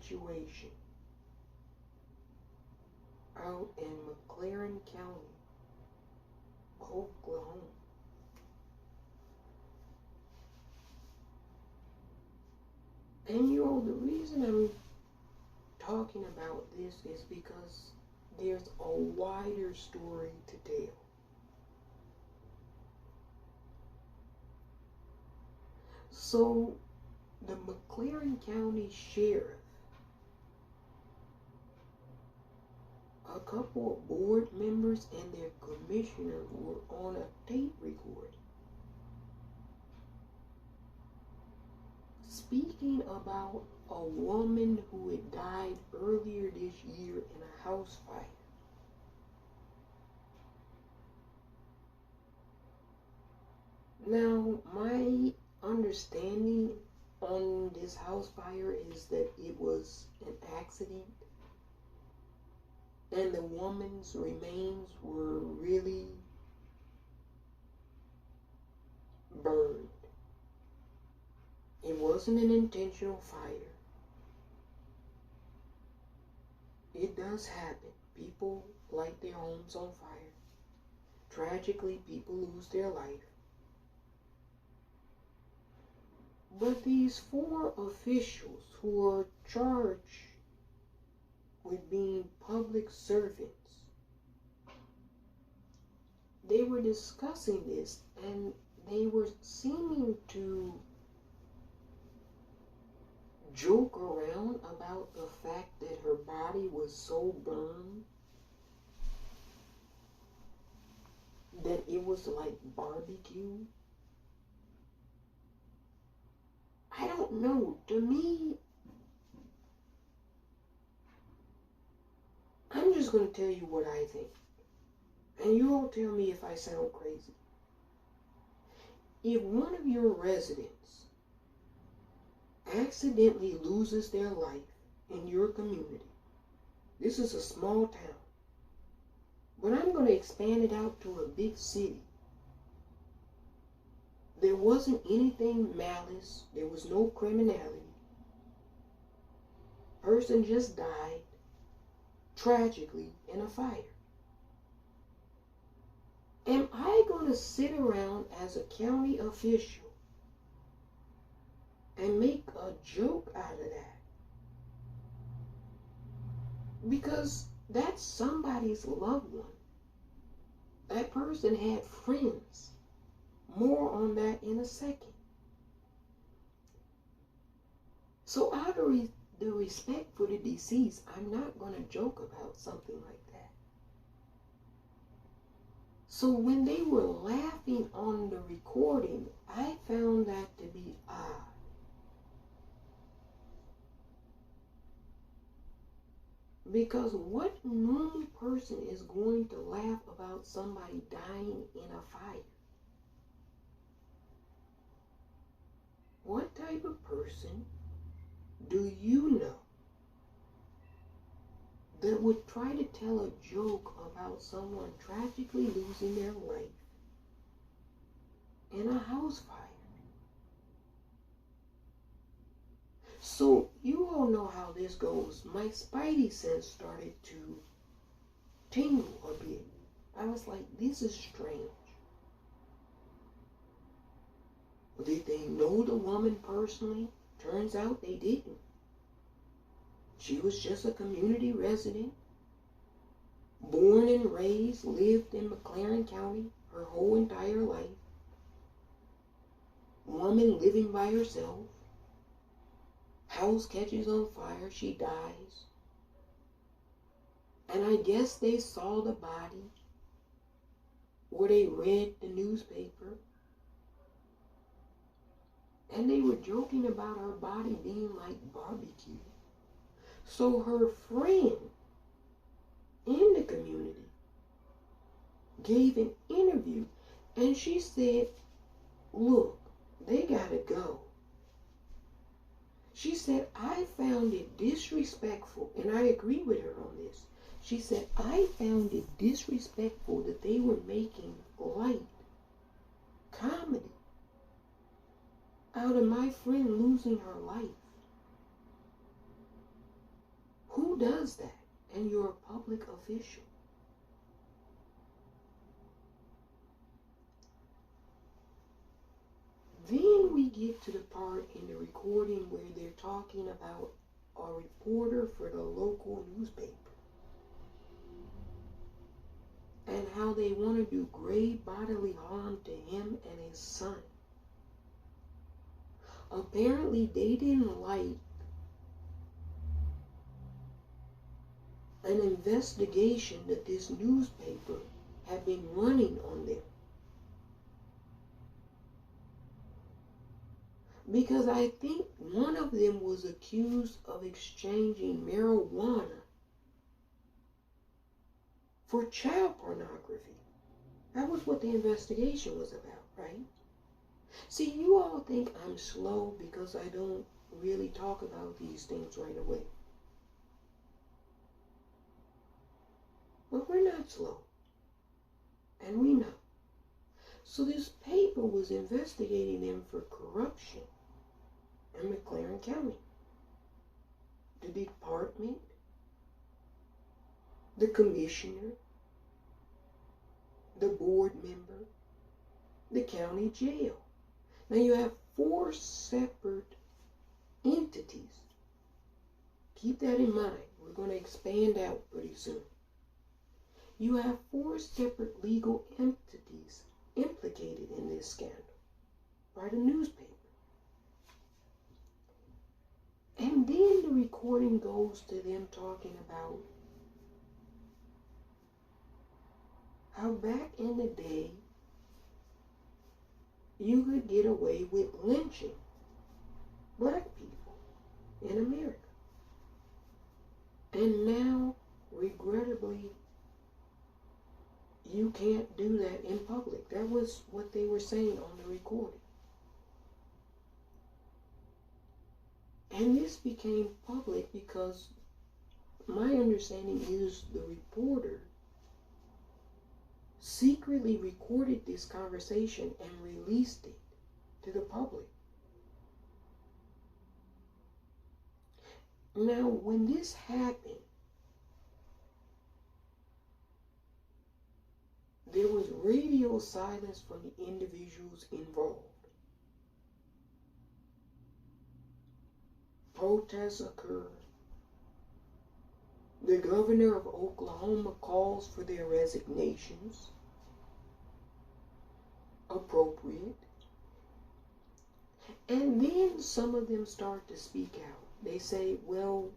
situation out in McCurtain County, Oklahoma. And the reason I'm talking about this is because there's a wider story to tell. So, the McCurtain County Sheriff, a couple of board members, and their commissioner were on a tape recording speaking about a woman who had died earlier this year in a house fire. Now, my understanding on this house fire is that it was an accident and the woman's remains were really burned. It wasn't an intentional fire. It does happen. People light their homes on fire. Tragically, people lose their life. But these 4 officials who are charged with being public servants, they were discussing this and they were seeming to joke around about the fact that her body was so burned that it was like barbecue. I don't know. To me, I'm just going to tell you what I think. And you all tell me if I sound crazy. If one of your residents accidentally loses their life in your community, this is a small town, but I'm going to expand it out to a big city. There wasn't anything malice. There was no criminality. Person just died tragically in a fire. Am I going to sit around as a county official and make a joke out of that? Because that's somebody's loved one. That person had friends. More on that in a second. So out of the respect for the deceased, I'm not going to joke about something like that. So when they were laughing on the recording, I found that to be odd. Because what normal person is going to laugh about somebody dying in a fire? What type of person do you know that would try to tell a joke about someone tragically losing their life in a house fire? So you all know how this goes. My spidey sense started to tingle a bit. I was like, this is strange. Did they know the woman personally? Turns out they didn't. She was just a community resident, born and raised, lived in McCurtain County her whole entire life. Woman living by herself. House catches on fire, she dies. And I guess they saw the body, or they read the newspaper, and they were joking about her body being like barbecue. So her friend in the community gave an interview, and she said, look, they gotta go. She said, I found it disrespectful, and I agree with her on this. She said, I found it disrespectful that they were making light comedy out of my friend losing her life. Who does that? And you're a public official. Then we get to the part in the recording where they're talking about a reporter for the local newspaper and how they want to do grave bodily harm to him and his son. Apparently, they didn't like an investigation that this newspaper had been running on them. Because I think one of them was accused of exchanging marijuana for child pornography. That was what the investigation was about, right? See, you all think I'm slow because I don't really talk about these things right away. But we're not slow. And we know. So this paper was investigating them for corruption in McCurtain County. The department, the commissioner, the board member, the county jail. Now you have 4 separate entities. Keep that in mind. We're going to expand out pretty soon. You have 4 separate legal entities implicated in this scandal by the newspaper. And then the recording goes to them talking about how back in the day you could get away with lynching black people in America. And now, regrettably, you can't do that in public. That was what they were saying on the recording. And this became public because my understanding is the reporter secretly recorded this conversation and released it to the public. Now, when this happened, there was radio silence from the individuals involved. Protests occurred. The governor of Oklahoma calls for their resignations. Appropriate. And then some of them start to speak out. They say, well,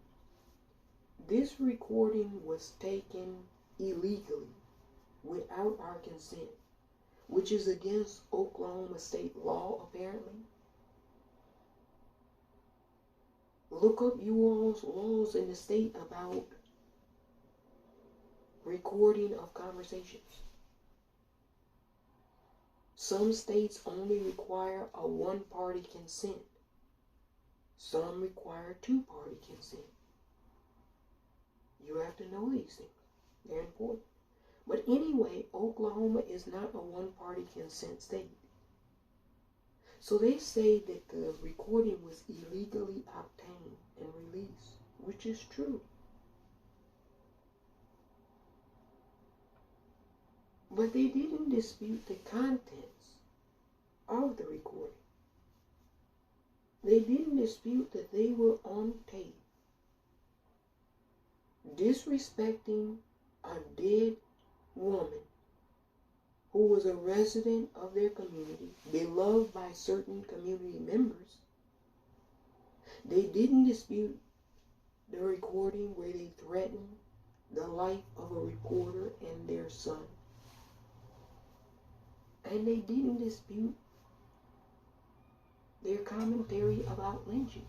this recording was taken illegally without our consent, which is against Oklahoma state law, apparently. Look up you all's laws in the state about recording of conversations. Some states only require a one-party consent. Some require two-party consent. You have to know these things. They're important. But anyway, Oklahoma is not a one-party consent state. So they say that the recording was illegally obtained and released, which is true. But they didn't dispute the contents of the recording. They didn't dispute that they were on tape disrespecting a dead woman who was a resident of their community, beloved by certain community members. They didn't dispute the recording where they threatened the life of a reporter and their son. And they didn't dispute their commentary about lynching.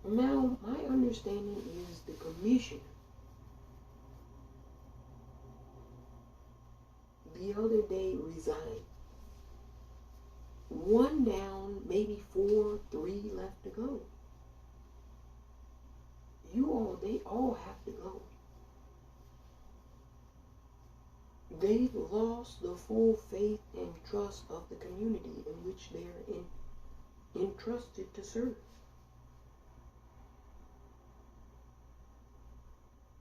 Now, my understanding is the commissioner the other day resigned. 1 down, maybe 4, 3 left to go. They all have to go. They've lost the full faith and trust of the community in which they're entrusted to serve.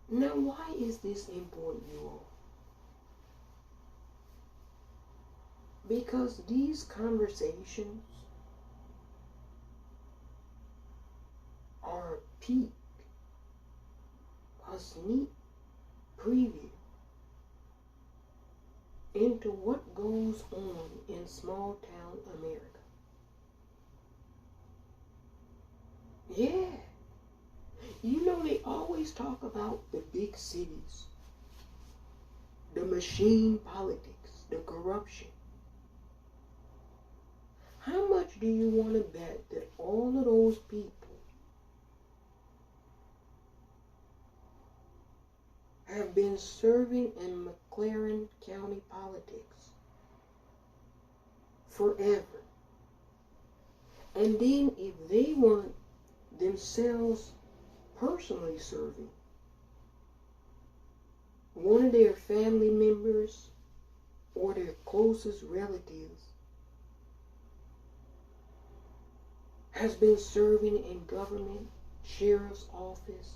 Now, why is this important, you all? Because these conversations are a peek, a sneak preview into what goes on in small town America. Yeah. You know, they always talk about the big cities, the machine politics, the corruption. How much do you want to bet that all of those people have been serving in McCurtain County politics forever? And then if they weren't themselves personally serving, one of their family members or their closest relatives has been serving in government, sheriff's office,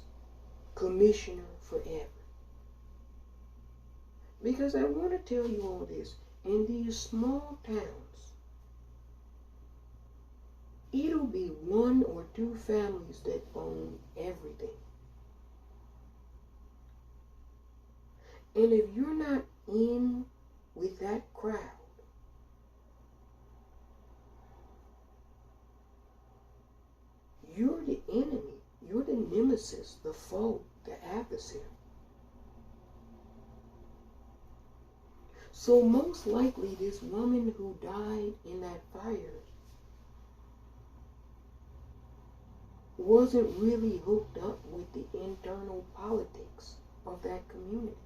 commissioner forever. Because I want to tell you all this, in these small towns, it'll be one or two families that own everything. And if you're not in with that crowd, you're the enemy, you're the nemesis, the foe, the adversary. So most likely this woman who died in that fire wasn't really hooked up with the internal politics of that community.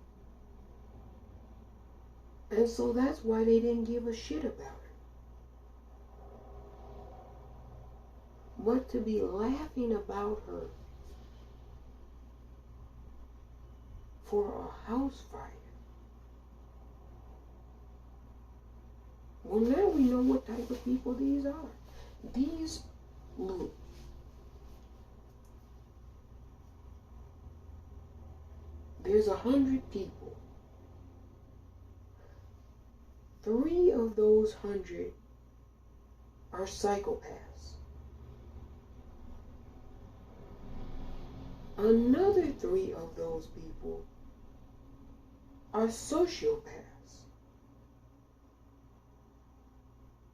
And so that's why they didn't give a shit about her. But to be laughing about her for a house fire. Well, now we know what type of people these are. These, look, there's 100 people. 3 of those 100 are psychopaths. Another 3 of those people are sociopaths.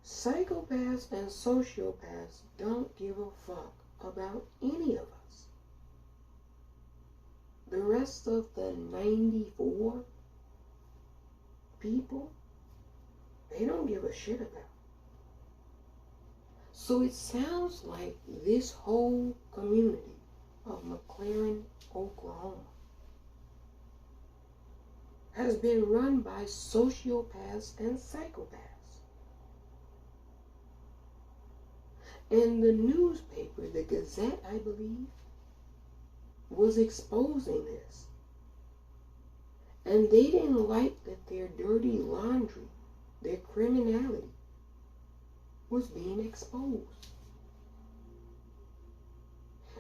Psychopaths and sociopaths don't give a fuck about any of us. The rest of the 94 people, they don't give a shit about. So it sounds like this whole community of McCurtain, Oklahoma, has been run by sociopaths and psychopaths. And the newspaper, the Gazette, I believe, was exposing this. And they didn't like that their dirty laundry, their criminality, was being exposed.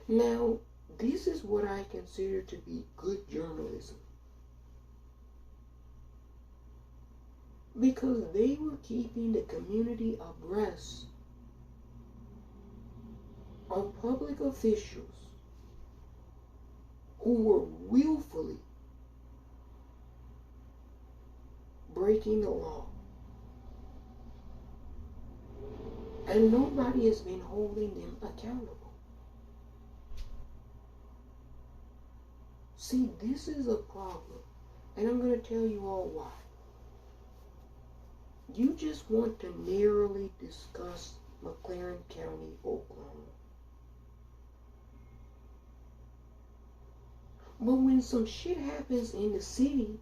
Now, this is what I consider to be good journalism. Because they were keeping the community abreast of public officials who were willfully breaking the law. And nobody has been holding them accountable. See, this is a problem, and I'm going to tell you all why. You just want to narrowly discuss McCurtain County, Oklahoma. But when some shit happens in the city,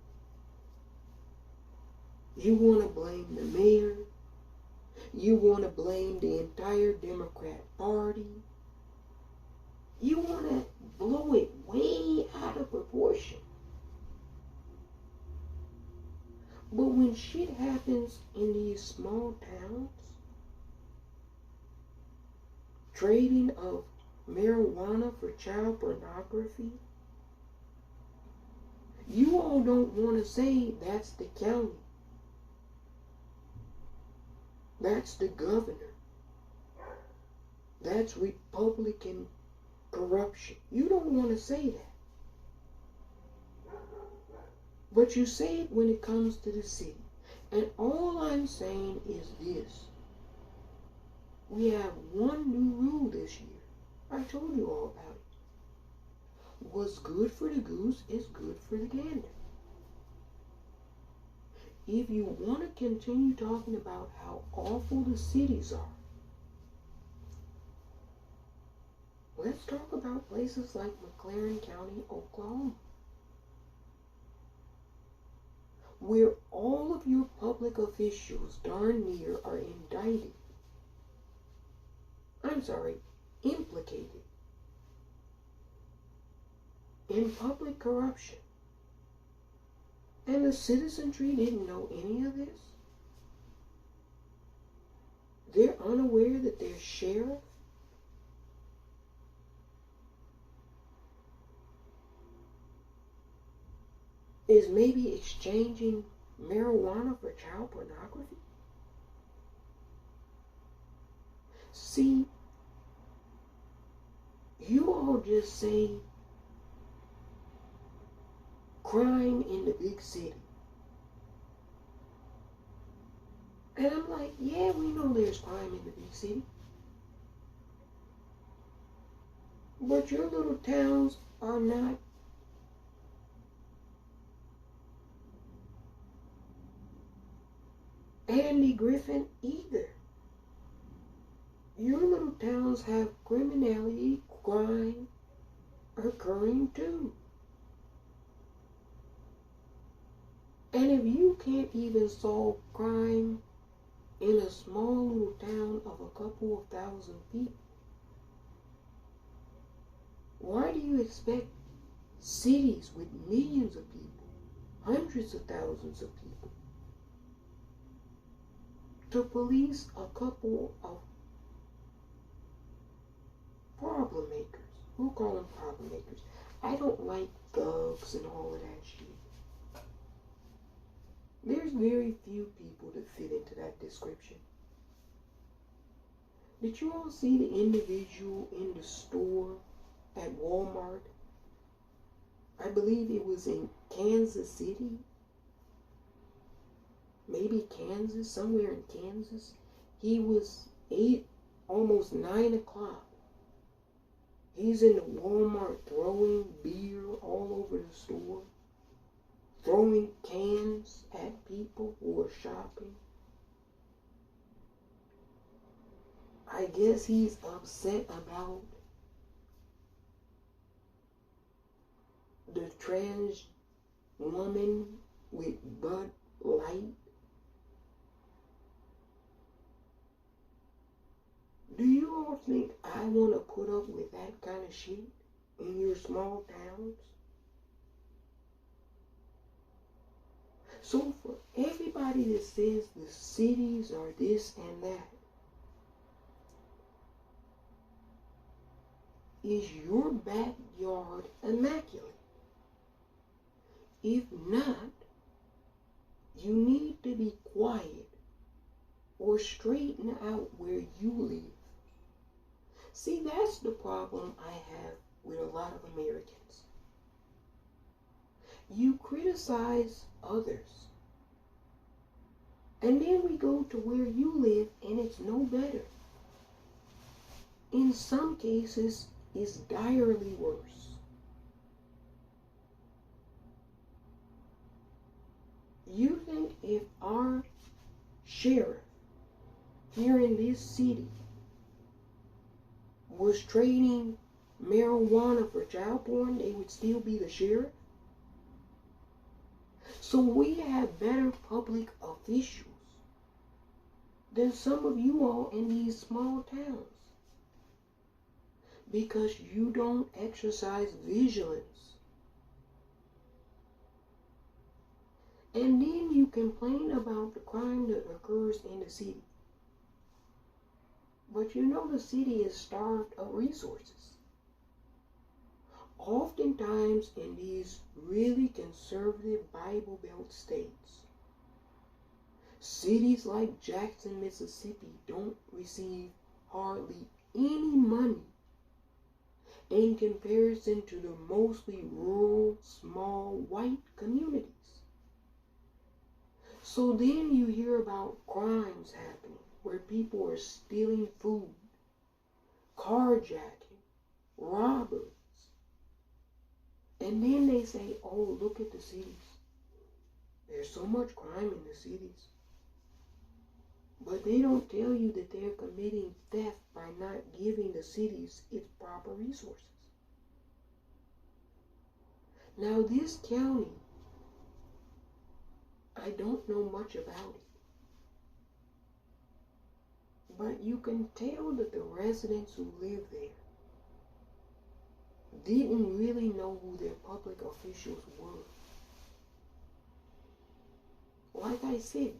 you want to blame the mayor, you want to blame the entire Democrat Party, you want to blow it way out of proportion. But when shit happens in these small towns, trading of marijuana for child pornography. You all don't want to say that's the county. That's the governor. That's Republican corruption. You don't want to say that. But you say it when it comes to the city. And all I'm saying is this. We have one new rule this year. I told you all about it. What's good for the goose is good for the gander. If you want to continue talking about how awful the cities are, let's talk about places like McCurtain County, Oklahoma, where all of your public officials darn near are implicated in public corruption. And the citizenry didn't know any of this. They're unaware that their sheriff is maybe exchanging marijuana for child pornography. See, you all just say crime in the big city. And I'm like, yeah, we know there's crime in the big city. But your little towns are not Andy Griffin either. Your little towns have criminality, crime occurring too. And if you can't even solve crime in a small little town of a couple of thousand people, why do you expect cities with millions of people, hundreds of thousands of people, to police a couple of problem makers? We'll call them problem makers. I don't like thugs and all of that shit. There's very few people that fit into that description. Did you all see the individual in the store at Walmart? I believe it was in Kansas City. Maybe Kansas, somewhere in Kansas. He was almost 9 o'clock. He's in the Walmart throwing beer all over the store, throwing cans at people who are shopping. I guess he's upset about the trans woman with Bud Light. Do you all think I want to put up with that kind of shit in your small towns? So for everybody that says the cities are this and that, is your backyard immaculate? If not, you need to be quiet or straighten out where you live. See, that's the problem I have with a lot of Americans. You criticize others, and then we go to where you live and it's no better. In some cases, it's direly worse. You think if our sheriff here in this city was trading marijuana for child porn, they would still be the sheriff? So we have better public officials than some of you all in these small towns, because you don't exercise vigilance. And then you complain about the crime that occurs in the city. But you know the city is starved of resources. Oftentimes in these really conservative Bible Belt states, cities like Jackson, Mississippi don't receive hardly any money in comparison to the mostly rural, small, white communities. So then you hear about crimes happening where people are stealing food, carjacking, robberies. And then they say, oh, look at the cities. There's so much crime in the cities. But they don't tell you that they're committing theft by not giving the cities its proper resources. Now this county, I don't know much about it. But you can tell that the residents who live there didn't really know who their public officials were. Like I said,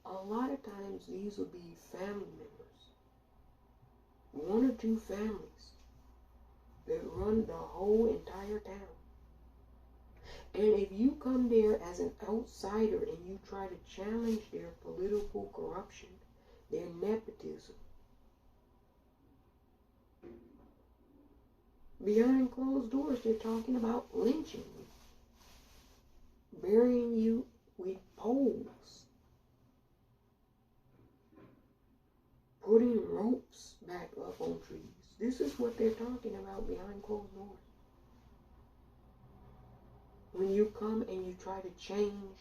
a lot of times these will be family members. One or two families that run the whole entire town. And if you come there as an outsider and you try to challenge their political corruption, their nepotism, behind closed doors they're talking about lynching you, burying you with poles, putting ropes back up on trees. This is what they're talking about behind closed doors. When you come and you try to change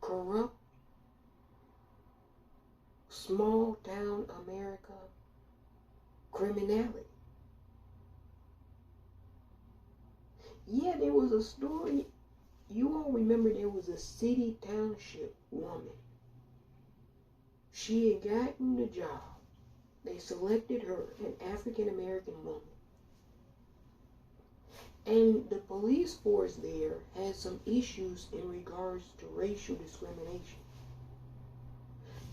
corrupt, small town America criminality. Yeah, there was a story. You all remember there was a city township woman. She had gotten the job. They selected her, an African American woman. And the police force there had some issues in regards to racial discrimination.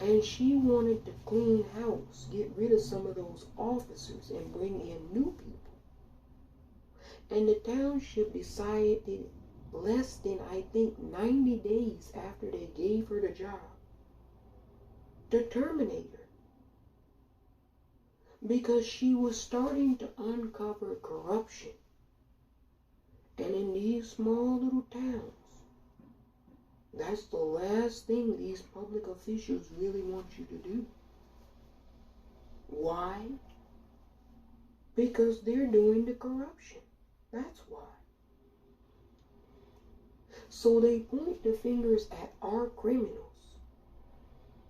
And she wanted to clean house, get rid of some of those officers and bring in new people. And the township decided less than, I think, 90 days after they gave her the job to terminate her. Because she was starting to uncover corruption. And in these small little towns, that's the last thing these public officials really want you to do. Why? Because they're doing the corruption. That's why. So they point the fingers at our criminals,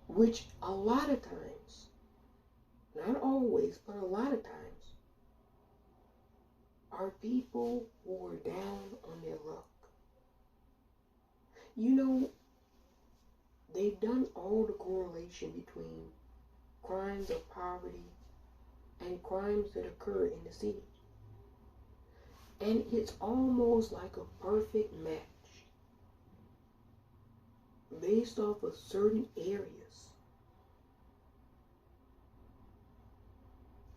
which a lot of times, not always, but a lot of times, are people who are down on their luck. You know, they've done all the correlation between crimes of poverty and crimes that occur in the city. And it's almost like a perfect match based off of certain areas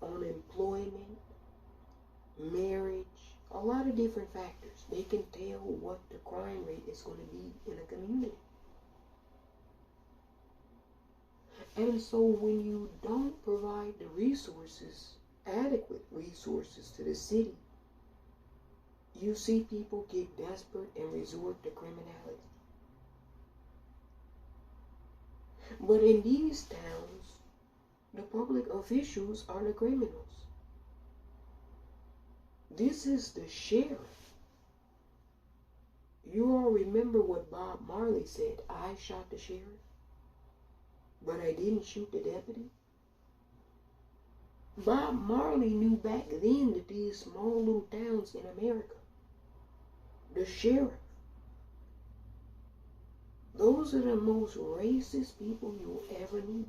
on employment, marriage, a lot of different factors. They can tell what the crime rate is going to be in a community. And so when you don't provide the resources, adequate resources to the city, you see people get desperate and resort to criminality. But in these towns, the public officials are the criminals. This is the sheriff. You all remember what Bob Marley said, I shot the sheriff, but I didn't shoot the deputy. Bob Marley knew back then that these small little towns in America, the sheriff, those are the most racist people you'll ever meet.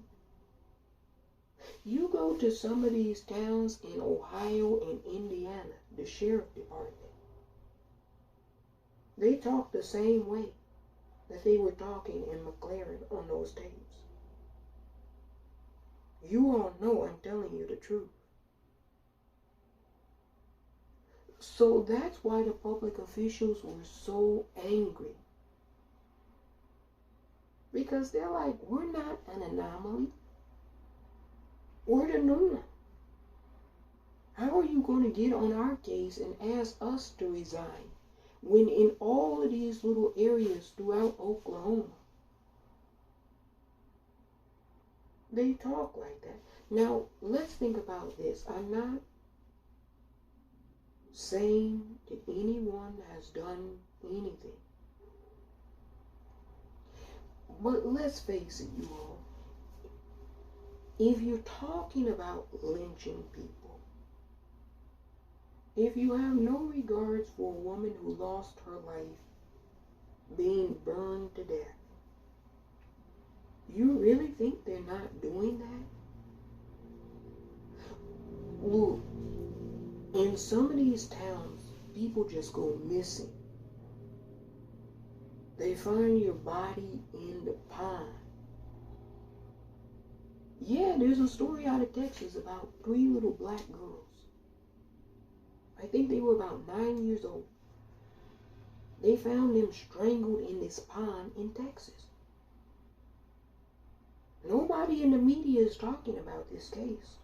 You go to some of these towns in Ohio and Indiana, the sheriff department, they talk the same way that they were talking in McLaren on those tapes. You all know I'm telling you the truth. So that's why the public officials were so angry. Because they're like, we're not an anomaly. We're the norm. How are you going to get on our case and ask us to resign when in all of these little areas throughout Oklahoma, they talk like that? Now, let's think about this. I'm not saying that anyone has done anything. But let's face it, you all. If you're talking about lynching people, if you have no regards for a woman who lost her life being burned to death, you really think they're not doing that? Look, in some of these towns, people just go missing. They find your body in the pond. Yeah, there's a story out of Texas about 3 little black girls. I think they were about 9 years old. They found them strangled in this pond in Texas. Nobody in the media is talking about this case.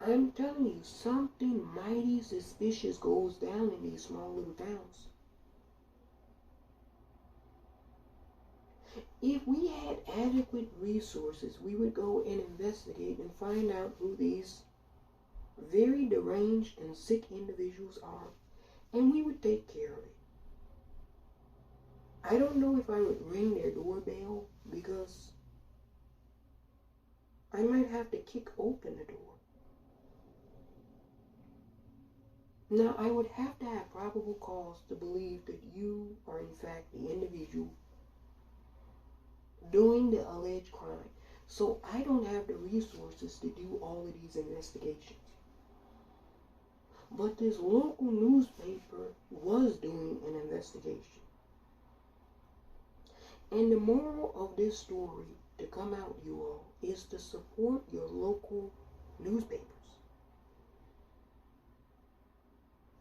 I'm telling you, something mighty suspicious goes down in these small little towns. If we had adequate resources, we would go and investigate and find out who these very deranged and sick individuals are, and we would take care of it. I don't know if I would ring their doorbell because I might have to kick open the door. Now, I would have to have probable cause to believe that you are in fact the individual doing the alleged crime. So I don't have the resources to do all of these investigations. But this local newspaper was doing an investigation. And the moral of this story to come out, you all, is to support your local newspapers.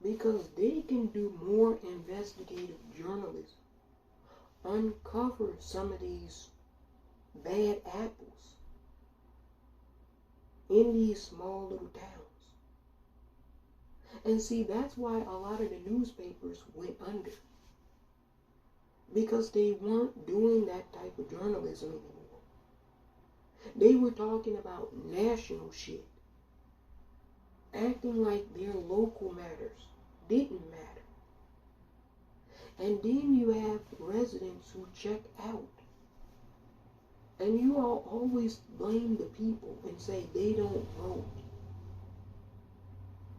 Because they can do more investigative journalism, uncover some of these bad apples in these small little towns. And see, that's why a lot of the newspapers went under. Because they weren't doing that type of journalism anymore. They were talking about national shit, acting like their local matters didn't matter. And then you have residents who check out. And you all always blame the people and say they don't vote.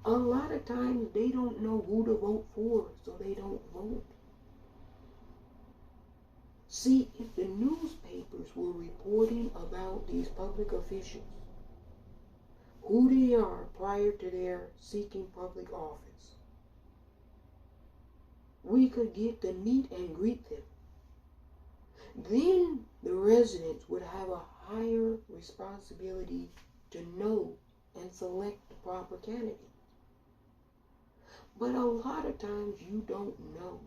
A lot of times they don't know who to vote for, so they don't vote. See, if the newspapers were reporting about these public officials, who they are prior to their seeking public office, we could get to meet and greet them. Then the residents would have a higher responsibility to know and select the proper candidate. But a lot of times you don't know.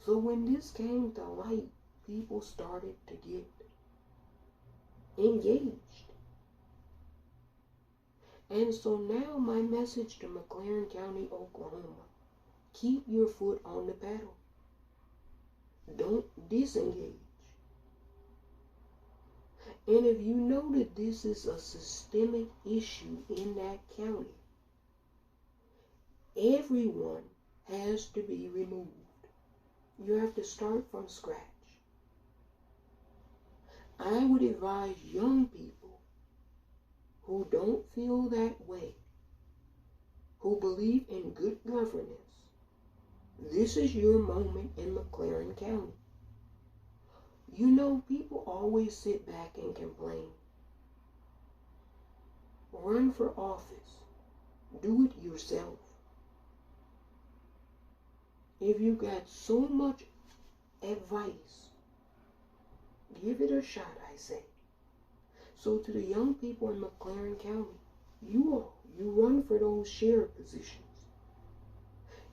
So when this came to light, people started to get engaged. And so now my message to McCurtain County, Oklahoma, keep your foot on the pedal. Don't disengage. And if you know that this is a systemic issue in that county, everyone has to be removed. You have to start from scratch. I would advise young people who don't feel that way, who believe in good governance, this is your moment in McCurtain County. You know, people always sit back and complain. Run for office. Do it yourself. If you got so much advice, give it a shot, I say. So to the young people in McCurtain County, you run for those sheriff positions.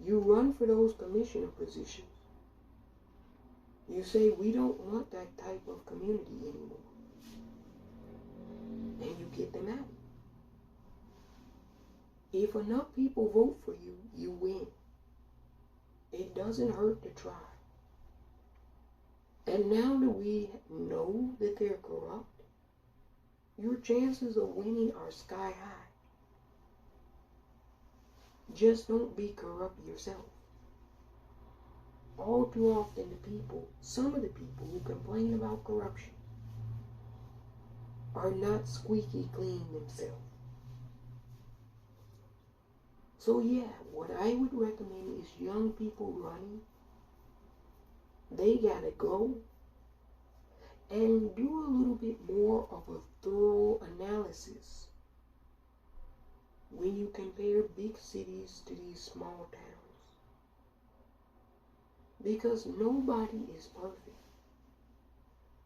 You run for those commissioner positions. You say, we don't want that type of community anymore. And you get them out. If enough people vote for you, you win. It doesn't hurt to try. And now that we know that they're corrupt, your chances of winning are sky high. Just don't be corrupt yourself. All too often some of the people who complain about corruption are not squeaky clean themselves. So yeah, what I would recommend is young people running, they gotta go and do a little bit more of a thorough analysis when you compare big cities to these small towns. Because nobody is perfect.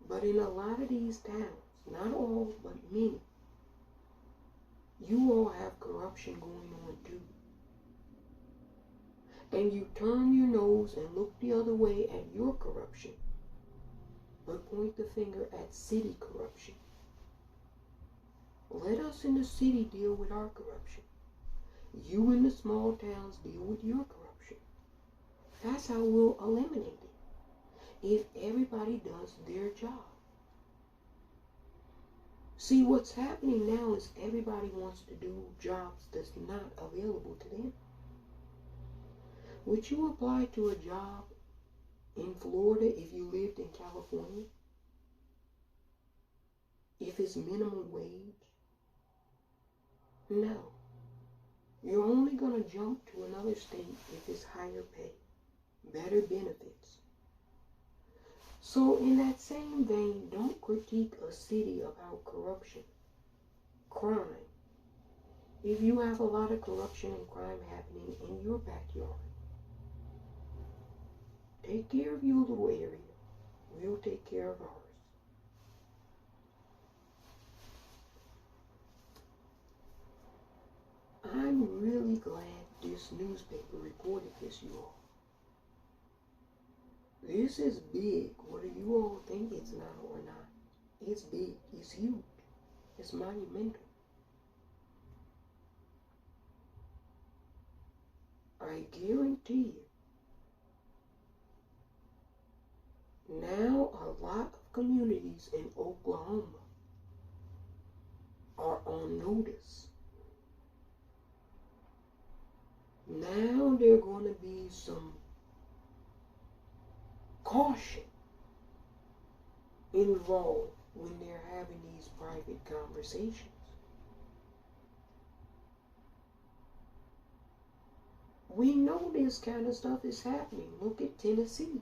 But in a lot of these towns, not all, but many, you all have corruption going on too. And you turn your nose and look the other way at your corruption, but point the finger at city corruption. Let us in the city deal with our corruption. You in the small towns deal with your corruption. That's how we'll eliminate it, if everybody does their job. See, what's happening now is everybody wants to do jobs that's not available to them. Would you apply to a job in Florida if you lived in California? If it's minimum wage? No. You're only going to jump to another state if it's higher pay, better benefits. So in that same vein, don't critique a city about corruption, crime, if you have a lot of corruption and crime happening in your backyard. Take care of your little area. We'll take care of ours. I'm really glad this newspaper reported this, you all. This is big, whether you all think it's not or not. It's big, it's huge, it's monumental. I guarantee you, now a lot of communities in Oklahoma are on notice. Now there's going to be some caution involved when they're having these private conversations. We know this kind of stuff is happening. Look at Tennessee,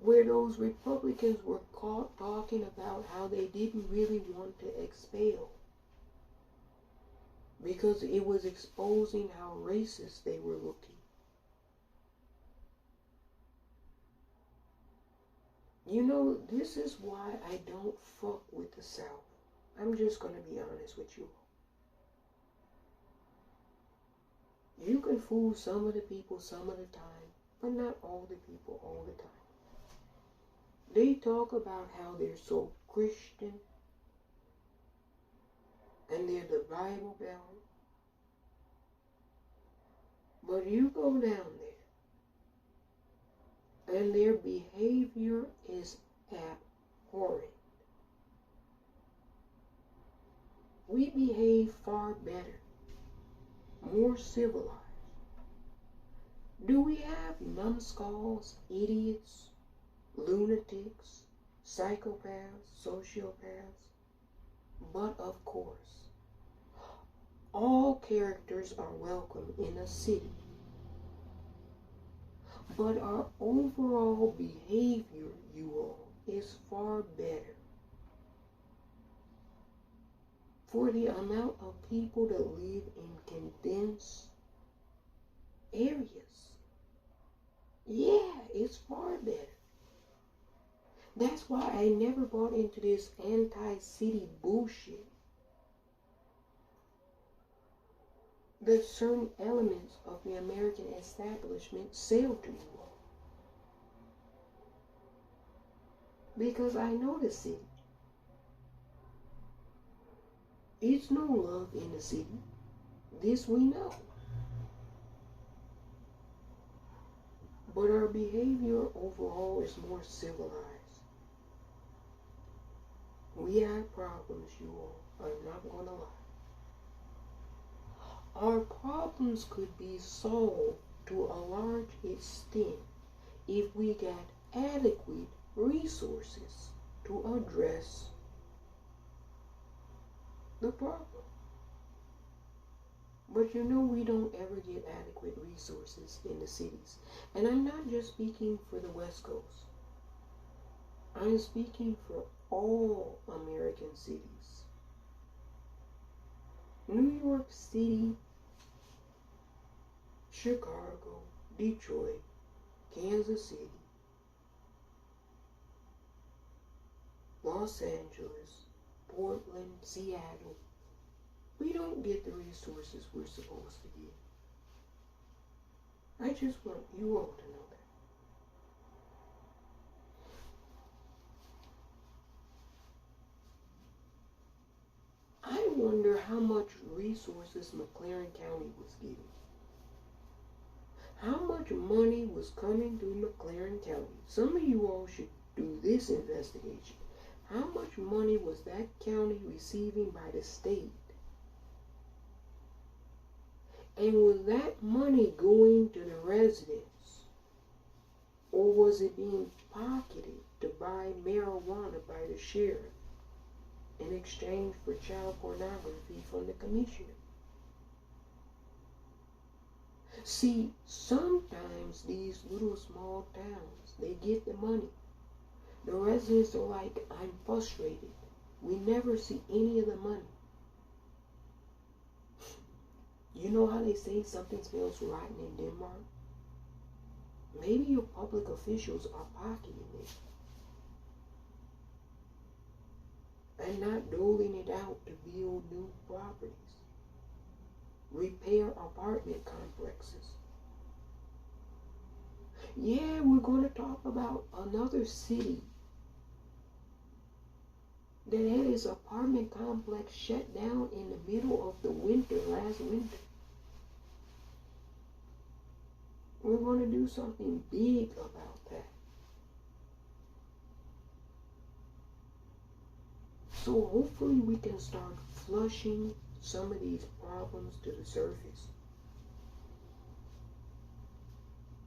where those Republicans were caught talking about how they didn't really want to expel because it was exposing how racist they were looking. You know, this is why I don't fuck with the South. I'm just going to be honest with you. You can fool some of the people some of the time, but not all the people all the time. They talk about how they're so Christian and they're the Bible Belt. But you go down there and their behavior is abhorrent. We behave far better, more civilized. Do we have numbskulls, idiots, lunatics, psychopaths, sociopaths? But of course, all characters are welcome in a city. But our overall behavior, you all, is far better. For the amount of people that live in condensed areas. Yeah, it's far better. That's why I never bought into this anti-city bullshit that certain elements of the American establishment sell to you all. Because I know the city. It's no love in the city. This we know. But our behavior overall is more civilized. We have problems, you all. I'm not gonna lie. Our problems could be solved to a large extent if we got adequate resources to address the problem. But you know, we don't ever get adequate resources in the cities. And I'm not just speaking for the West Coast. I'm speaking for all American cities. New York City, Chicago, Detroit, Kansas City, Los Angeles, Portland, Seattle. We don't get the resources we're supposed to get. I just want you all to know that. I wonder how much resources McCurtain County was getting. How much money was coming through McCurtain County? Some of you all should do this investigation. How much money was that county receiving by the state? And was that money going to the residents? Or was it being pocketed to buy marijuana by the sheriff in exchange for child pornography from the commissioner? See, sometimes these little small towns, they get the money. The residents are like, I'm frustrated. We never see any of the money. You know how they say something smells rotten in Denmark? Maybe your public officials are pocketing it and not doling it out to build new properties, repair apartment complexes. Yeah, we're going to talk about another city that had its apartment complex shut down in the middle of the winter, last winter. We're going to do something big about that. So hopefully we can start flushing some of these problems to the surface.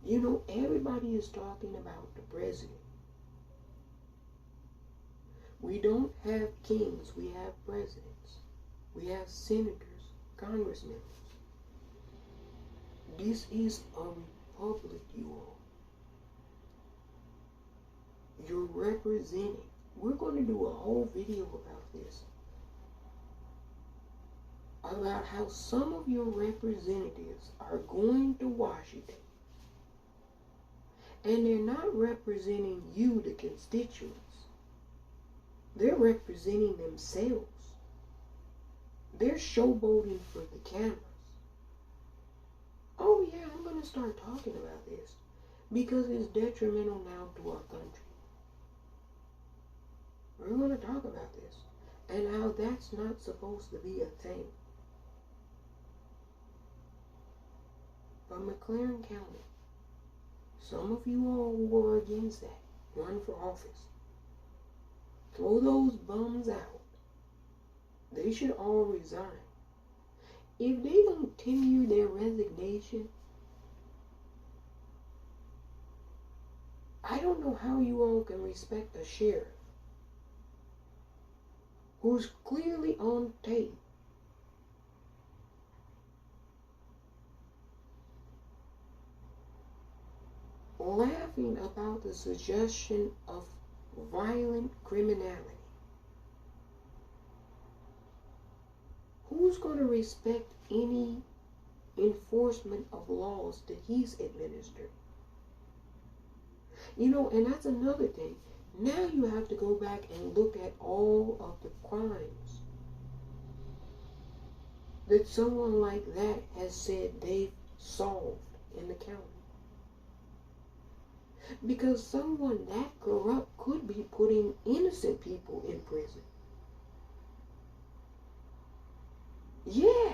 You know, everybody is talking about the president. We don't have kings, we have presidents. We have senators, congressmen. This is a republic, you all. You're representing. We're going to do a whole video about this. About how some of your representatives are going to Washington. And they're not representing you, the constituents. They're representing themselves. They're showboating for the cameras. Oh yeah, I'm going to start talking about this because it's detrimental now to our country. We're going to talk about this and how that's not supposed to be a thing. But McCurtain County, some of you all who are against that, run for office. Throw those bums out. They should all resign. If they continue their resignation, I don't know how you all can respect a sheriff who's clearly on tape laughing about the suggestion of violent criminality. Who's going to respect any enforcement of laws that he's administering? You know, and that's another thing. Now you have to go back and look at all of the crimes that someone like that has said they've solved in the county. Because someone that corrupt could be putting innocent people in prison. Yeah,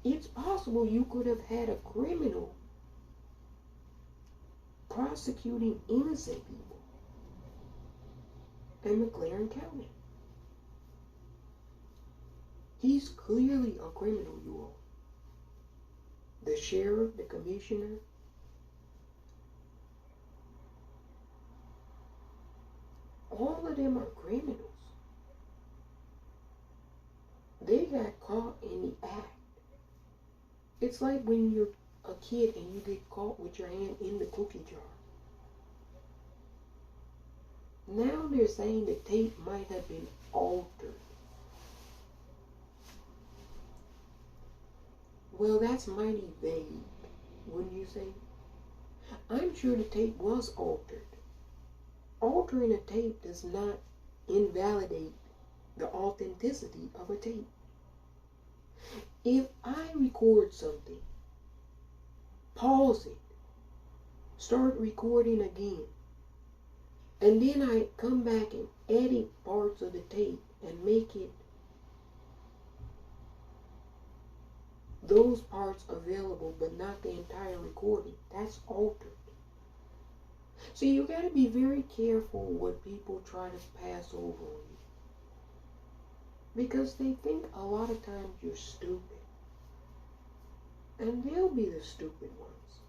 it's possible you could have had a criminal prosecuting innocent people in McCurtain County. He's clearly a criminal, you all. The sheriff, the commissioner, all of them are criminals. They got caught in the act. It's like when you're a kid and you get caught with your hand in the cookie jar. Now they're saying the tape might have been altered. Well, that's mighty vague, wouldn't you say? I'm sure the tape was altered. Altering a tape does not invalidate the authenticity of a tape. If I record something, pause it, start recording again, and then I come back and edit parts of the tape and make it those parts available but not the entire recording, that's altered. So you got to be very careful what people try to pass over on you, because they think a lot of times you're stupid, and they'll be the stupid ones.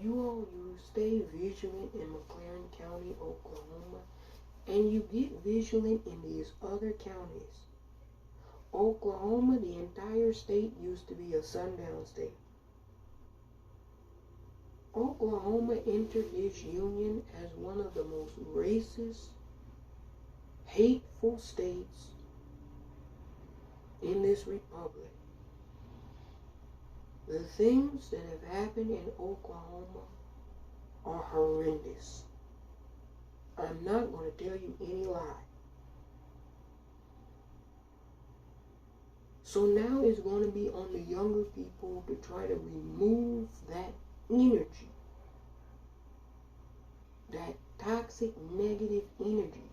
You stay vigilant in McCurtain County, Oklahoma, and you get vigilant in these other counties. Oklahoma, the entire state, used to be a sundown state. Oklahoma entered this union as one of the most racist, hateful states in this republic. The things that have happened in Oklahoma are horrendous. I'm not going to tell you any lie. So now it's going to be on the younger people to try to remove that energy, that toxic negative energy.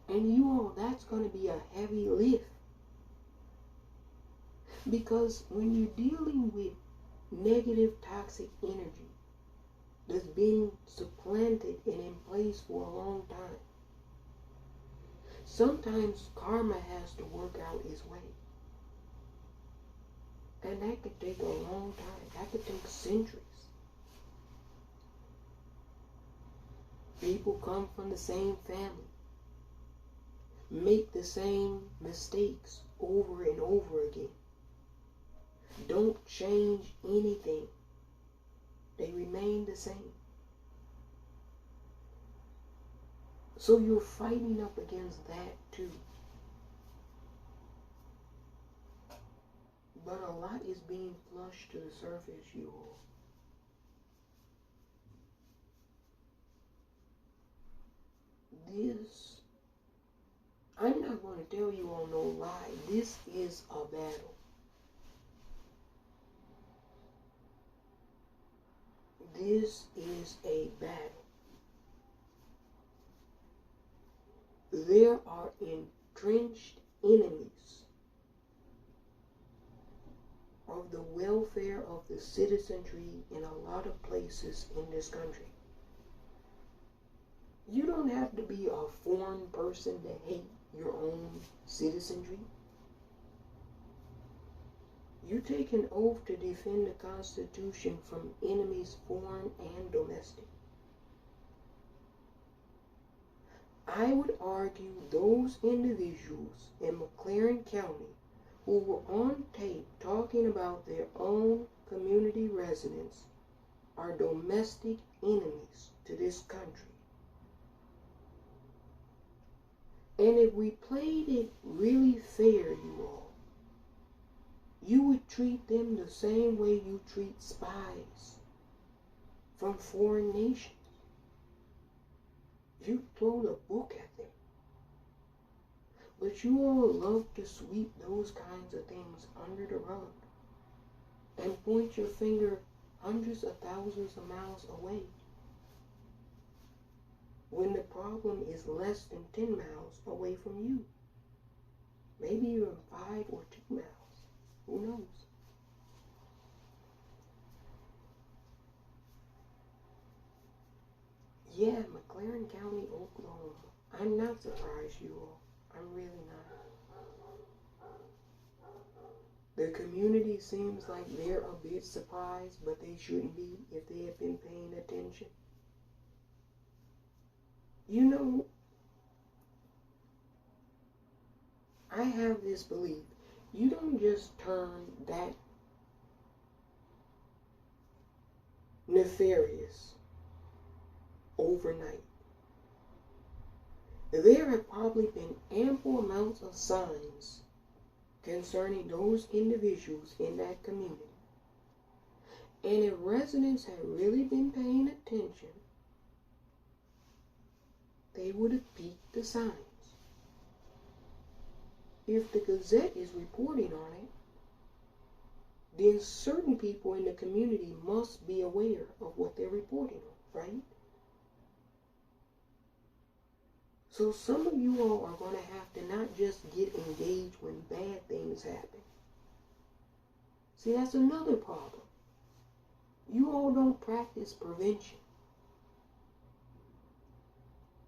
And you all, that's going to be a heavy lift. Because when you're dealing with negative toxic energy that's being supplanted and in place for a long time, sometimes karma has to work out its way. And that could take a long time. That could take centuries. People come from the same family, make the same mistakes over and over again. Don't change anything. They remain the same. So you're fighting up against that too. But a lot is being flushed to the surface, you all. This, I'm not going to tell you all no lie. This is a battle. This is a battle. There are entrenched enemies of the welfare of the citizenry in a lot of places in this country. You don't have to be a foreign person to hate your own citizenry. You take an oath to defend the Constitution from enemies foreign and domestic. I would argue those individuals in McCurtain County who were on tape talking about their own community residents are domestic enemies to this country. And if we played it really fair, you all, you would treat them the same way you treat spies from foreign nations. You throw a book at them. But you all love to sweep those kinds of things under the rug and point your finger hundreds of thousands of miles away when the problem is less than 10 miles away from you. Maybe even 5 or 2 miles. Who knows? Yeah, McCurtain County, Oklahoma. I'm not surprised, you all. I'm really not. The community seems like they're a bit surprised, but they shouldn't be if they have been paying attention. You know, I have this belief. You don't just turn that nefarious overnight. There have probably been ample amounts of signs concerning those individuals in that community. And if residents had really been paying attention, they would have peeked the signs. If the Gazette is reporting on it, then certain people in the community must be aware of what they're reporting on, right? So some of you all are going to have to not just get engaged when bad things happen. See, that's another problem. You all don't practice prevention.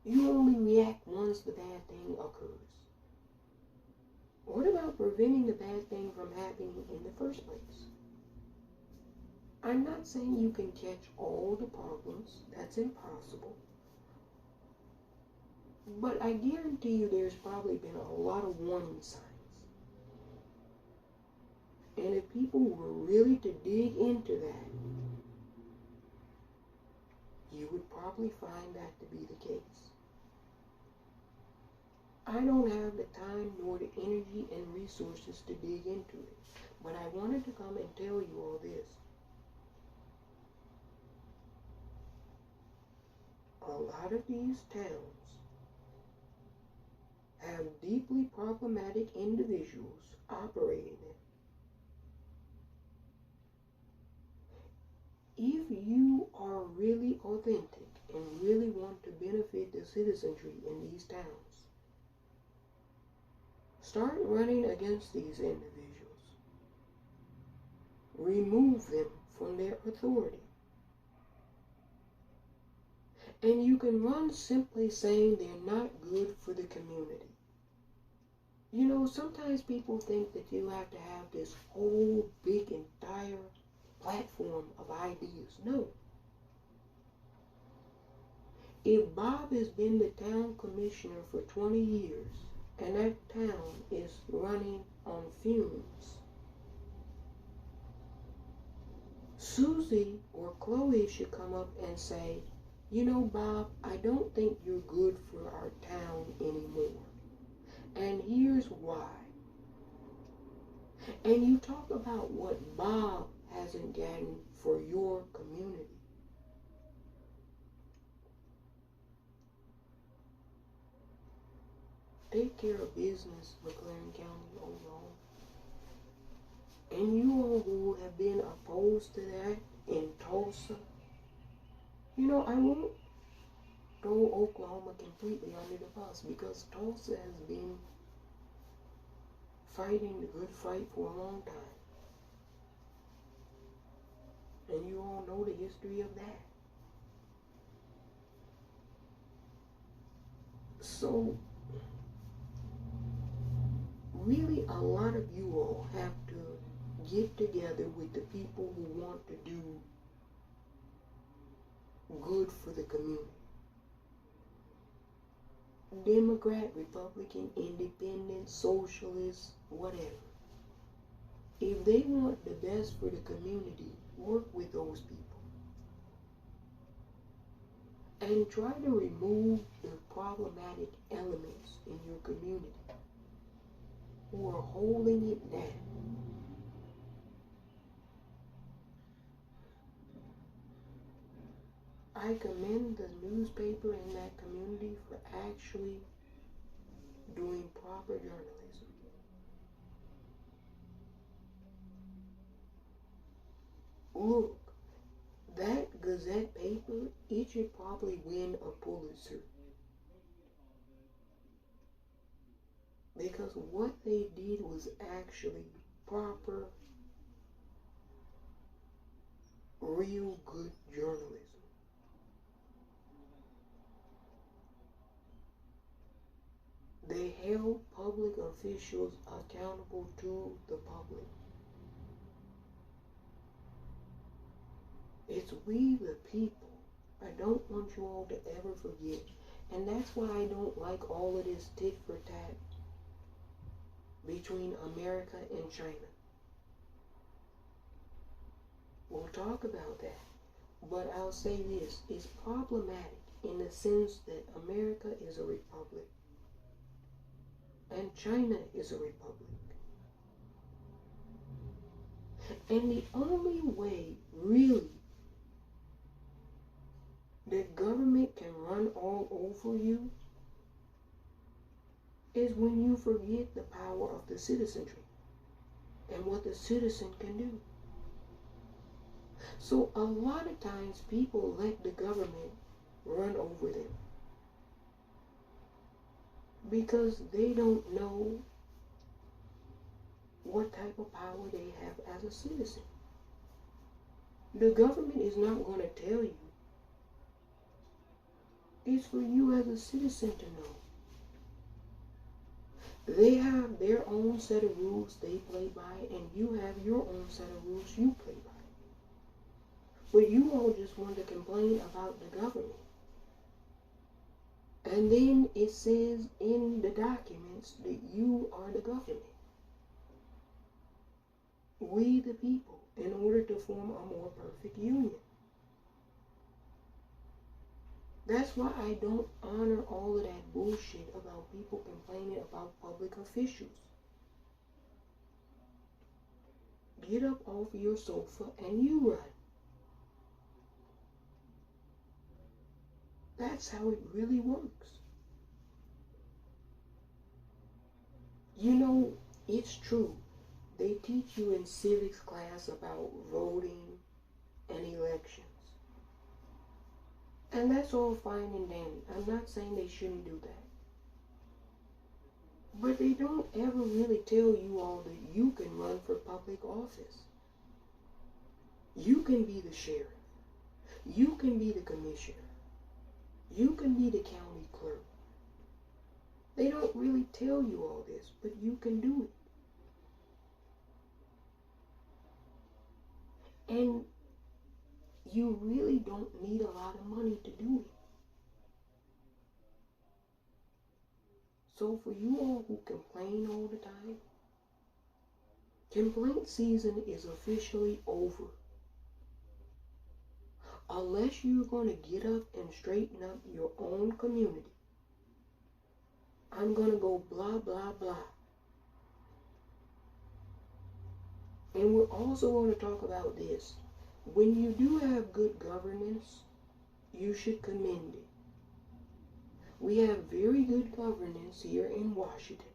You only react once the bad thing occurs. What about preventing the bad thing from happening in the first place? I'm not saying you can catch all the problems. That's impossible. But I guarantee you there's probably been a lot of warning signs. And if people were really to dig into that, you would probably find that to be the case. I don't have the time nor the energy and resources to dig into it. But I wanted to come and tell you all this. A lot of these towns have deeply problematic individuals operating in. If you are really authentic and really want to benefit the citizenry in these towns, start running against these individuals. Remove them from their authority. And you can run simply saying they're not good for the community. You know, sometimes people think that you have to have this whole big entire platform of ideas. No. If Bob has been the town commissioner for 20 years and that town is running on fumes, Susie or Chloe should come up and say, you know, Bob, I don't think you're good for our town anymore. And here's why. And you talk about what Bob hasn't gotten for your community. Take care of business, McCurtain County, Oklahoma. And you all who have been opposed to that in Tulsa, you know, I won't throw Oklahoma completely under the bus because Tulsa has been fighting the good fight for a long time. And you all know the history of that. So, really a lot of you all have to get together with the people who want to do good for the community. Democrat, Republican, Independent, Socialist, whatever. If they want the best for the community, work with those people. And try to remove the problematic elements in your community who are holding it down. I commend the newspaper in that community for actually doing proper journalism. Look, that Gazette paper, it should probably win a Pulitzer. Because what they did was actually proper, real good journalism. They held public officials accountable to the public. It's we the people. I don't want you all to ever forget. And that's why I don't like all of this tit for tat between America and China. We'll talk about that. But I'll say this, it's problematic in the sense that America is a republic and China is a republic. And the only way, really, that government can run all over you is when you forget the power of the citizenry and what the citizen can do. So a lot of times people let the government run over them because they don't know what type of power they have as a citizen. The government is not going to tell you. It's for you as a citizen to know. They have their own set of rules they play by, and you have your own set of rules you play by. But you all just want to complain about the government. And then it says in the documents that you are the government. We the people, in order to form a more perfect union. That's why I don't honor all of that bullshit about people complaining about public officials. Get up off your sofa and you run. That's how it really works. You know, it's true. They teach you in civics class about voting and elections. And that's all fine and dandy. I'm not saying they shouldn't do that. But they don't ever really tell you all that you can run for public office. You can be the sheriff. You can be the commissioner. You can be the county clerk. They don't really tell you all this, but you can do it. And you really don't need a lot of money to do it. So for you all who complain all the time, complaint season is officially over. Unless you're going to get up and straighten up your own community. I'm going to go blah, blah, blah. And we're also going to talk about this. When you do have good governance, you should commend it. We have very good governance here in Washington.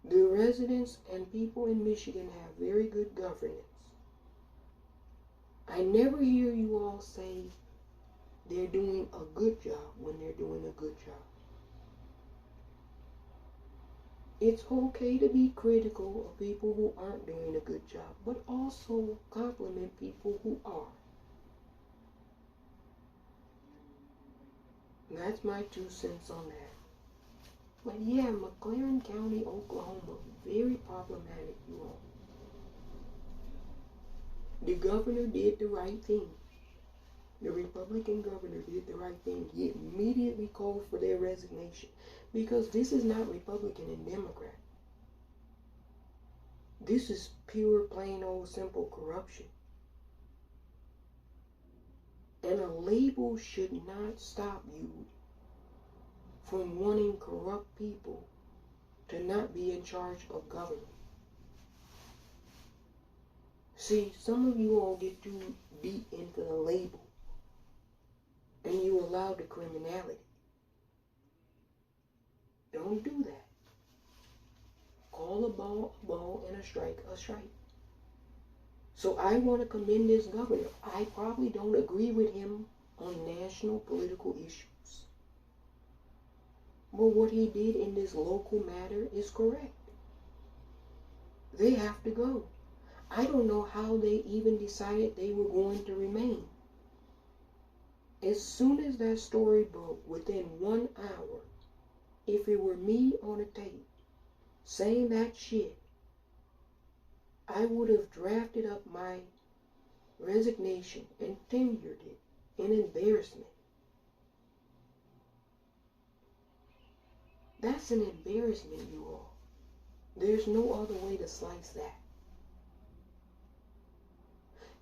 The residents and people in Michigan have very good governance. I never hear you all say they're doing a good job when they're doing a good job. It's okay to be critical of people who aren't doing a good job, but also compliment people who are. That's my 2 cents on that. But yeah, McCurtain County, Oklahoma, very problematic, you all. The governor did the right thing. The Republican governor did the right thing. He immediately called for their resignation because this is not Republican and Democrat. This is pure, plain old, simple corruption. And a label should not stop you from wanting corrupt people to not be in charge of government. See, some of you all get too deep into the label and you allow the criminality. Don't do that. Call a ball, and a strike, a strike. So I want to commend this governor. I probably don't agree with him on national political issues. But what he did in this local matter is correct. They have to go. I don't know how they even decided they were going to remain. As soon as that story broke, within 1 hour, if it were me on a tape saying that shit, I would have drafted up my resignation and tendered it in embarrassment. That's an embarrassment, you all. There's no other way to slice that.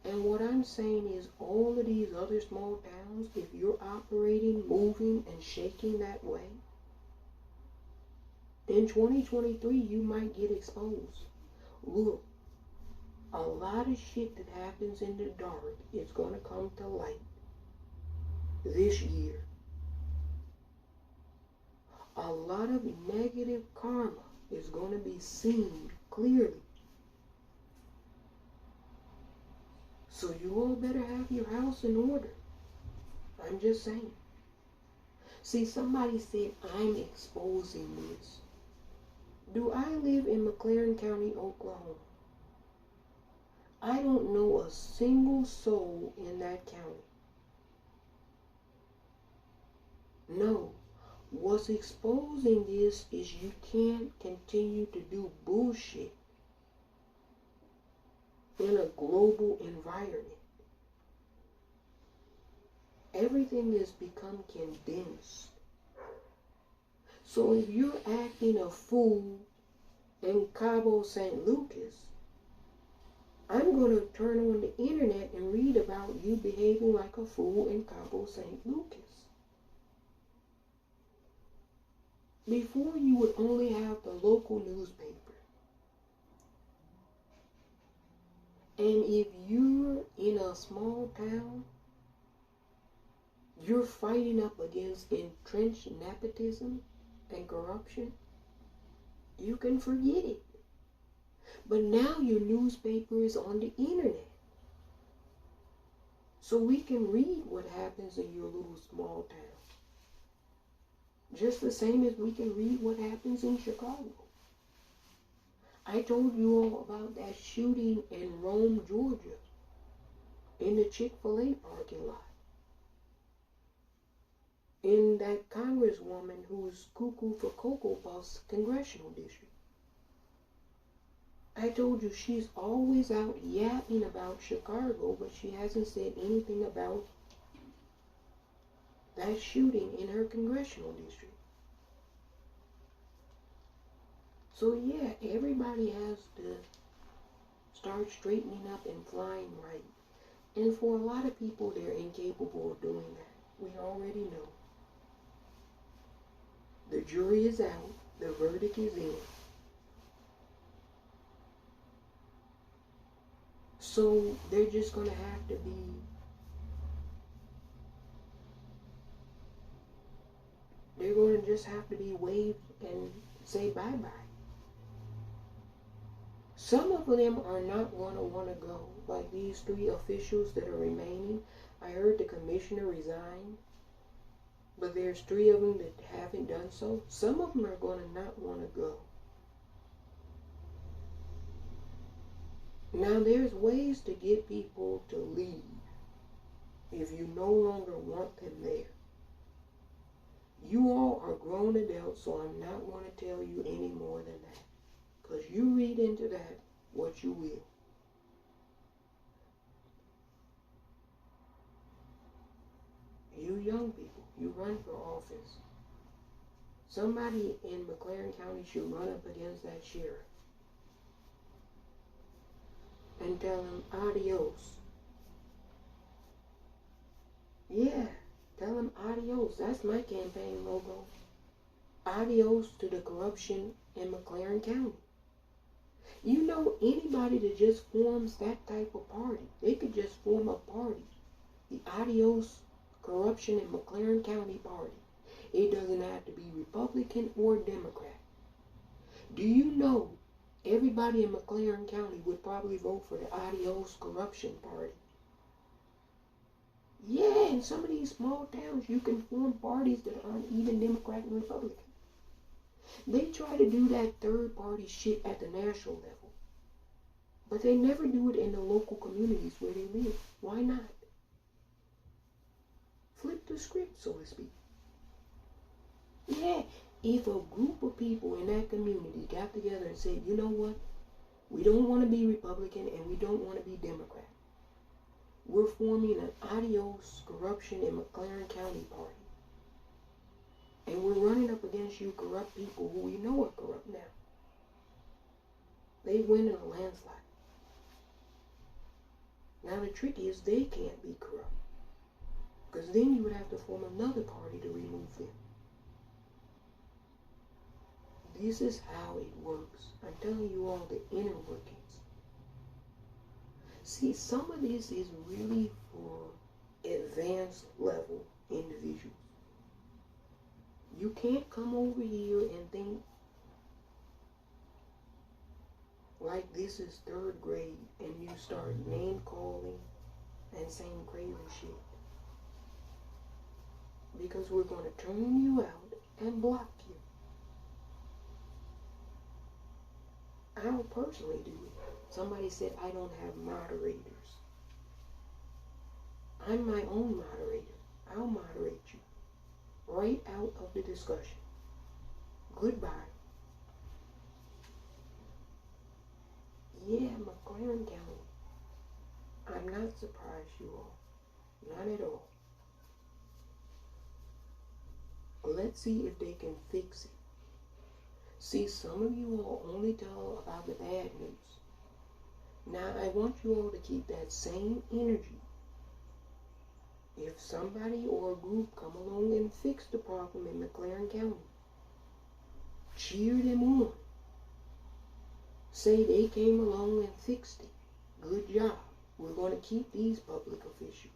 And what I'm saying is all of these other small towns, if you're operating, moving, and shaking that way, in 2023, you might get exposed. Look, a lot of shit that happens in the dark is going to come to light this year. A lot of negative karma is going to be seen clearly. So you all better have your house in order. I'm just saying. See, somebody said I'm exposing this. Do I live in McCurtain County, Oklahoma? I don't know a single soul in that county. No. What's exposing this is you can't continue to do bullshit in a global environment. Everything has become condensed. So if you're acting a fool in Cabo St. Lucas, I'm going to turn on the internet and read about you behaving like a fool in Cabo St. Lucas. Before, you would only have the local newspaper. And if you're in a small town, you're fighting up against entrenched nepotism and corruption, you can forget it. But now your newspaper is on the internet. So we can read what happens in your little small town. Just the same as we can read what happens in Chicago. I told you all about that shooting in Rome, Georgia, in the Chick-fil-A parking lot. In that congresswoman who's cuckoo for Cocoa Puffs congressional district. I told you she's always out yapping about Chicago, but she hasn't said anything about that shooting in her congressional district. So yeah, everybody has to start straightening up and flying right. And for a lot of people, they're incapable of doing that. We already know. The jury is out. The verdict is in. So they're just going to have to be waved and say bye-bye. Some of them are not going to want to go. Like these 3 officials that are remaining. I heard the commissioner resigned. But there's 3 of them that haven't done so. Some of them are going to not want to go. Now, there's ways to get people to leave if you no longer want them there. You all are grown adults, so I'm not going to tell you any more than that. Because you read into that what you will. You young people, you run for office. Somebody in McCurtain County should run up against that sheriff and tell him adios. Yeah, tell him adios. That's my campaign logo. Adios to the corruption in McCurtain County. You know, anybody that just forms that type of party, they could just form a party. The adios corruption in McCurtain County Party. It doesn't have to be Republican or Democrat. Do you know everybody in McCurtain County would probably vote for the Adios Corruption Party? Yeah, in some of these small towns, you can form parties that aren't even Democrat and Republican. They try to do that third-party shit at the national level, but they never do it in the local communities where they live. Why not? Flip the script, so to speak. Yeah, if a group of people in that community got together and said, you know what, we don't want to be Republican and we don't want to be Democrat. We're forming an Adios Corruption in McCurtain County Party. And we're running up against you corrupt people who we know are corrupt now. They win in a landslide. Now the trick is they can't be corrupt. Because then you would have to form another party to remove them. This is how it works. I'm telling you all the inner workings. See, some of this is really for advanced level individuals. You can't come over here and think like this is third grade and you start name calling and saying crazy shit. Because we're going to turn you out and block you. I'll personally do it. Somebody said I don't have moderators. I'm my own moderator. I'll moderate you right out of the discussion. Goodbye. Yeah, McCurtain County. I'm not surprised, you all. Not at all. Let's see if they can fix it. See, some of you all only tell about the bad news. Now, I want you all to keep that same energy. If somebody or a group come along and fix the problem in McCurtain County, cheer them on. Say they came along and fixed it. Good job. We're going to keep these public officials.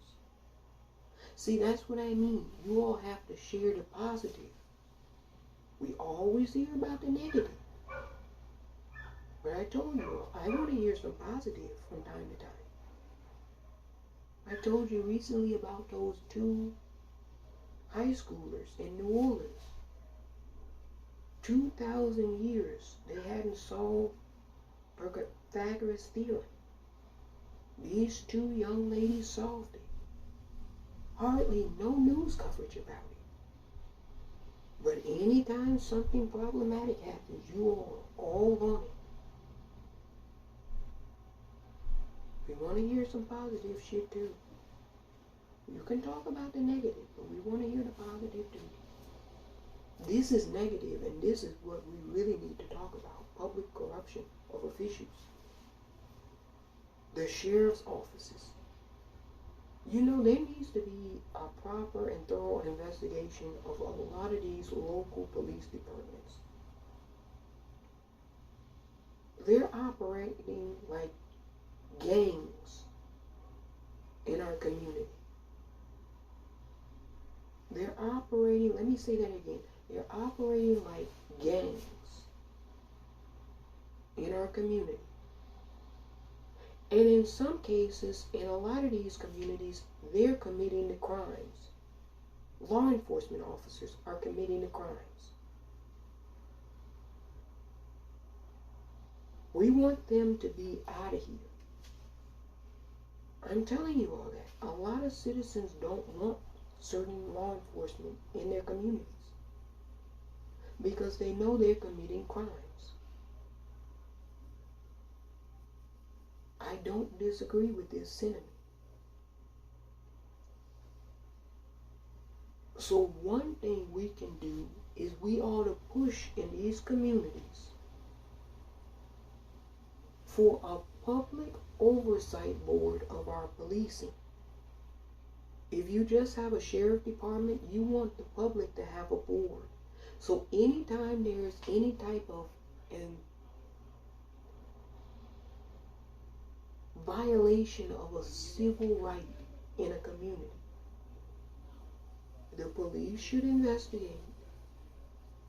See, that's what I mean. You all have to share the positive. We always hear about the negative. But I told you all, I want to hear some positive from time to time. I told you recently about those 2 high schoolers in New Orleans. 2,000 years they hadn't solved Pythagoras' theorem. These 2 young ladies solved it. Hardly no news coverage about it. But anytime something problematic happens, you all on it. We want to hear some positive shit too. You can talk about the negative, but we want to hear the positive too. This is negative, and this is what we really need to talk about. Public corruption of officials. The sheriff's offices. You know, there needs to be a proper and thorough investigation of a lot of these local police departments. They're operating like gangs in our community. They're operating, let me say that again, they're operating like gangs in our community. And in some cases, in a lot of these communities, they're committing the crimes. Law enforcement officers are committing the crimes. We want them to be out of here. I'm telling you all that. A lot of citizens don't want certain law enforcement in their communities because they know they're committing crimes. I don't disagree with this sentiment. So one thing we can do is we ought to push in these communities for a public oversight board of our policing. If you just have a sheriff department, you want the public to have a board. So anytime there's any type of violation of a civil right in a community, The police should investigate,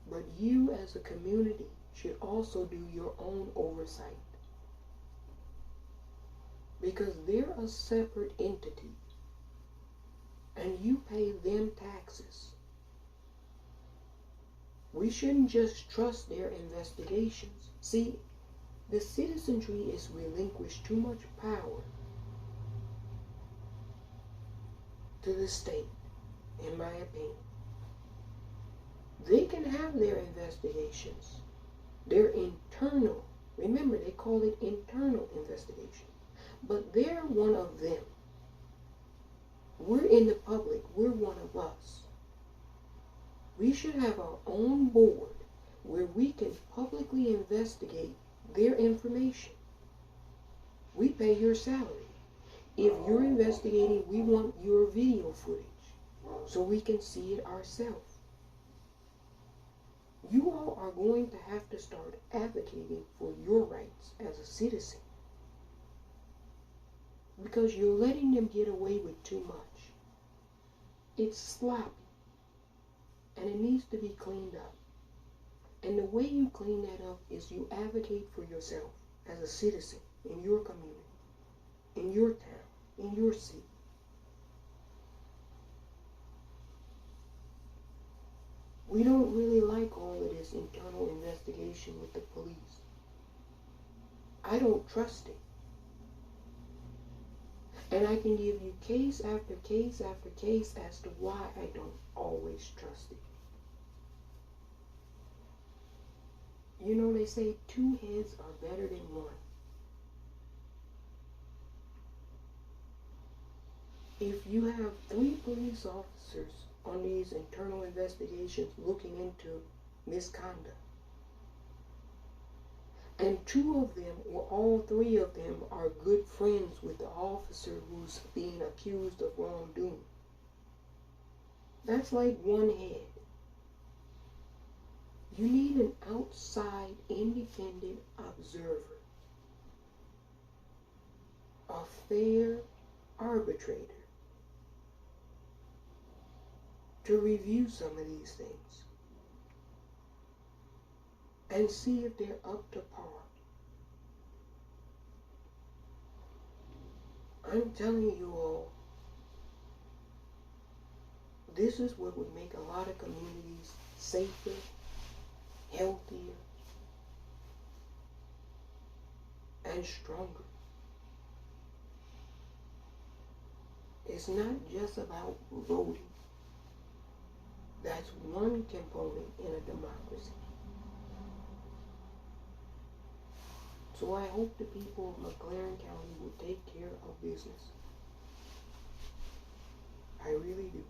but you as a community should also do your own oversight. Because they're a separate entity, and you pay them taxes. We shouldn't just trust their investigations. See, the citizenry is relinquished too much power to the state, in my opinion. They can have their investigations. They're internal. Remember, they call it internal investigation. But they're one of them. We're in the public. We're one of us. We should have our own board where we can publicly investigate their information. We pay your salary. If you're investigating, we want your video footage so we can see it ourselves. You all are going to have to start advocating for your rights as a citizen, because you're letting them get away with too much. It's sloppy, and it needs to be cleaned up. And the way you clean that up is you advocate for yourself as a citizen in your community, in your town, in your city. We don't really like all of this internal investigation with the police. I don't trust it. And I can give you case after case after case as to why I don't always trust it. You know, they say 2 heads are better than 1. If you have 3 police officers on these internal investigations looking into misconduct, and 2 of them, or all 3 of them, are good friends with the officer who's being accused of wrongdoing, that's like 1 head. You need an outside, independent observer, a fair arbitrator, to review some of these things and see if they're up to par. I'm telling you all, this is what would make a lot of communities safer, healthier, and stronger. It's not just about voting. That's one component in a democracy. So I hope the people of McCurtain County will take care of business. I really do.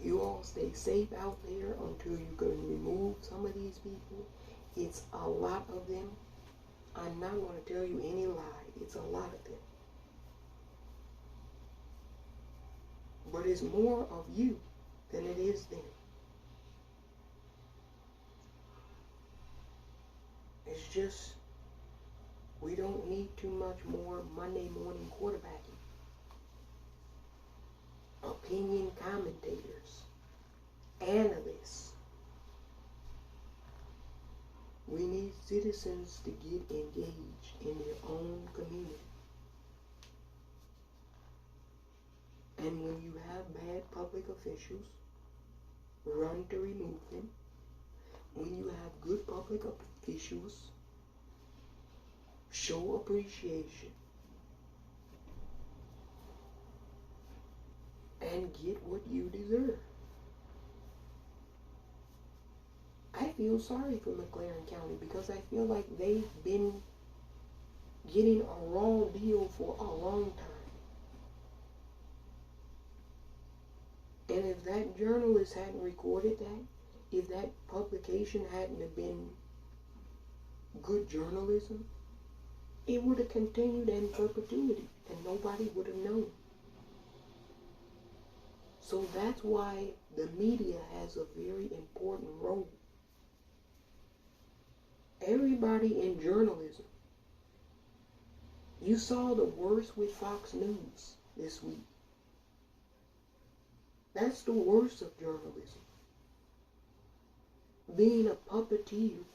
You all stay safe out there until you can remove some of these people. It's a lot of them. I'm not going to tell you any lie. It's a lot of them. But it's more of you than it is them. It's just, we don't need too much more Monday morning quarterbacking. Opinion commentators, analysts. We need citizens to get engaged in their own community. And when you have bad public officials, run to remove them. When you have good public officials, show appreciation and get what you deserve. I feel sorry for McCurtain County because I feel like they've been getting a raw deal for a long time. And if that journalist hadn't recorded that, if that publication hadn't have been good journalism, it would have continued in perpetuity and nobody would have known. So that's why the media has a very important role. Everybody in journalism. You saw the worst with Fox News this week. That's the worst of journalism. Being a puppeteer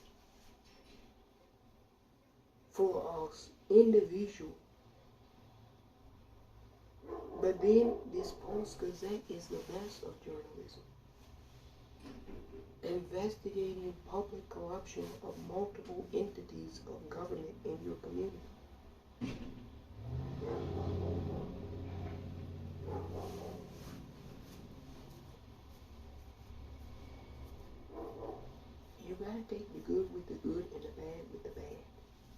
for us individual. But then this Post-Gazette is the best of journalism. Investigating public corruption of multiple entities of government in your community. You gotta take the good with the good and the bad with the bad.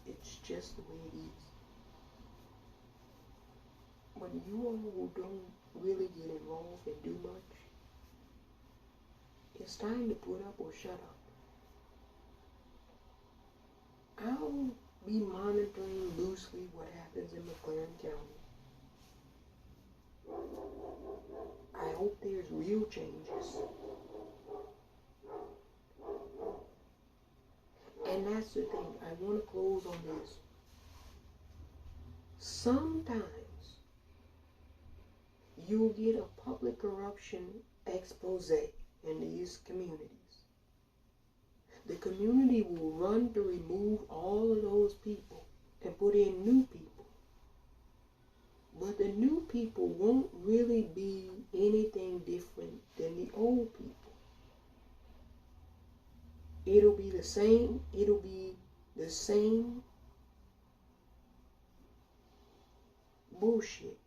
It's just the way it is. When you all don't really get involved and do much, it's time to put up or shut up. I'll be monitoring loosely what happens in McCurtain County. I hope there's real changes. And that's the thing, I want to close on this. Sometimes you'll get a public corruption expose in these communities. The community will run to remove all of those people and put in new people. But the new people won't really be anything different than the old people. It'll be the same bullshit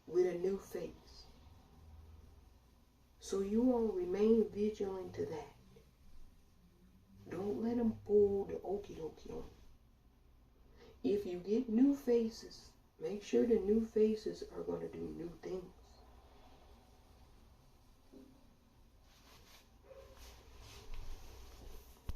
with a new face. So you all remain vigilant to that. Don't let them pull the okie dokie on you. If you get new faces, make sure the new faces are going to do new things.